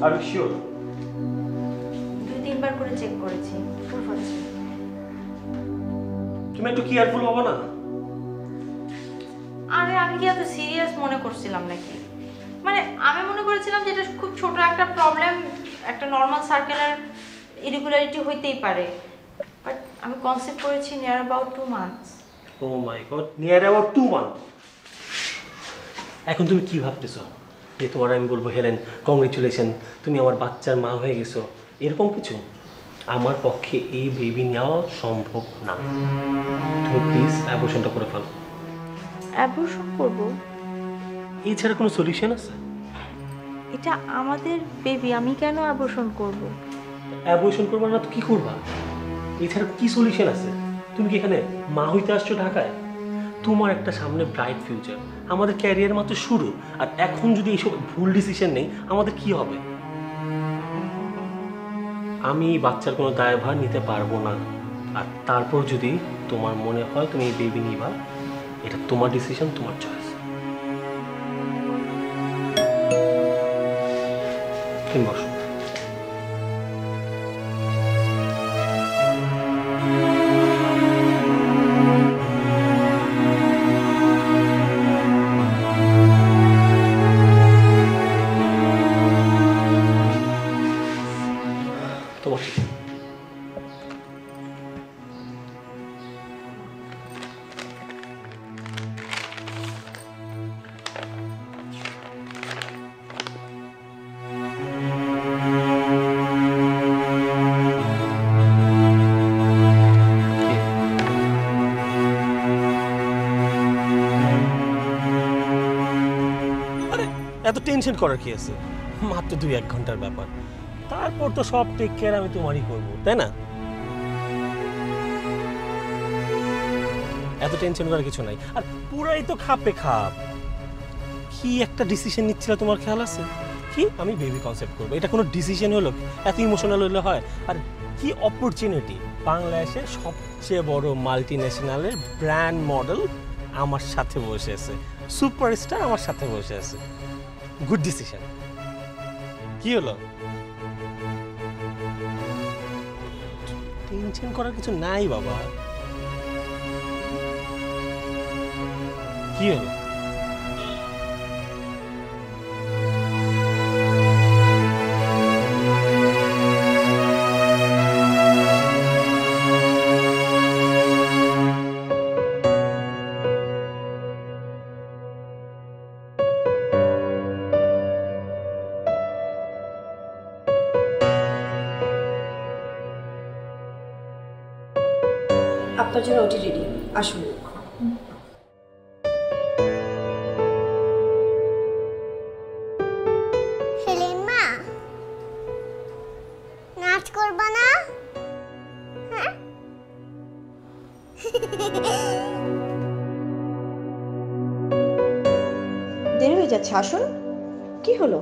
Are you sure? 2-3 বার করে check করেছি, proof আছে। তুমি একটু কেয়ারফুল হবো না? আরে আমি কি এত সিরিয়াস মনে করছিলাম নাকি? মানে আমি মনে করেছিলাম যে এটা খুব ছোট একটা প্রবলেম, একটা নর্মাল সার্কেলের ইরেগুলারিটি হইতেই পারে, বাট আমি কনসেপ্ট করেছি near about 2 months. Oh my god, near about 2 month. এখন তুমি কি ভাবতেছো? যে তোমার আমি বলবো হেলেন কংগ্রেচুলেশন, তুমি আমার বাচ্চার মা হয়ে গেছো, এরকম কিছু? আমার পক্ষে এই বেবি নেওয়া সম্ভব না। তুমি প্লিজ অ্যাবর্শনটা করে ফেলো। অ্যাবর্শন করব? এছাড়া কোনো সলিউশন আছে? এটা আমাদের বেবি, আমি কেন অ্যাবর্শন করব? অ্যাবর্শন করবা না তো কি করবা? এছাড়া কি সলিউশন আছে? তুমি কি এখানে মা হইতে আসছো ঢাকায়? তোমার একটা সামনে ব্রাইট ফিউচার, আমাদের ক্যারিয়ার মাত্র শুরু, আর এখন যদি এইসব ভুল ডিসিশন নেই আমাদের কি হবে? আমি বাচ্চার কোনো দায়ভার নিতে পারবো না। আর তারপর যদি তোমার মনে হয় তুমি এই বেবি নিবা, এটা তোমার ডিসিশন, তোমার চয়েস। তুমি বসো। তোমার এত টেনশন করার কি আছে? মাত্র 2-1 ঘন্টার ব্যাপার, তারপর তো সব টেক কেয়ার আমি তোমারই করবো, তাই না? এত টেনশন করার কিছু নাই। আর পুরাই তো খাপে খাপ। কি একটা ডিসিশন নিচ্ছিল তোমার খেয়াল আছে? কি আমি বেবি কনসেপ্ট করবো, এটা কোনো ডিসিশন হলো? এত ইমোশনাল হলে হয়? আর কি অপরচুনিটি, বাংলাদেশের সবচেয়ে বড় মাল্টি ন্যাশনালের ব্র্যান্ড মডেল আমার সাথে বসে আছে, সুপারস্টার আমার সাথে বসে আছে। Good decision. কি হলো? টেনশন করার কিছু নাই বাবা। কি হলো? আপনার জন্য ওটি রেডি, আসুন। হেলেন মা, নাচ করবা না? হ্যাঁ? দেরি হয়ে যাচ্ছে, আসুন। কি হলো?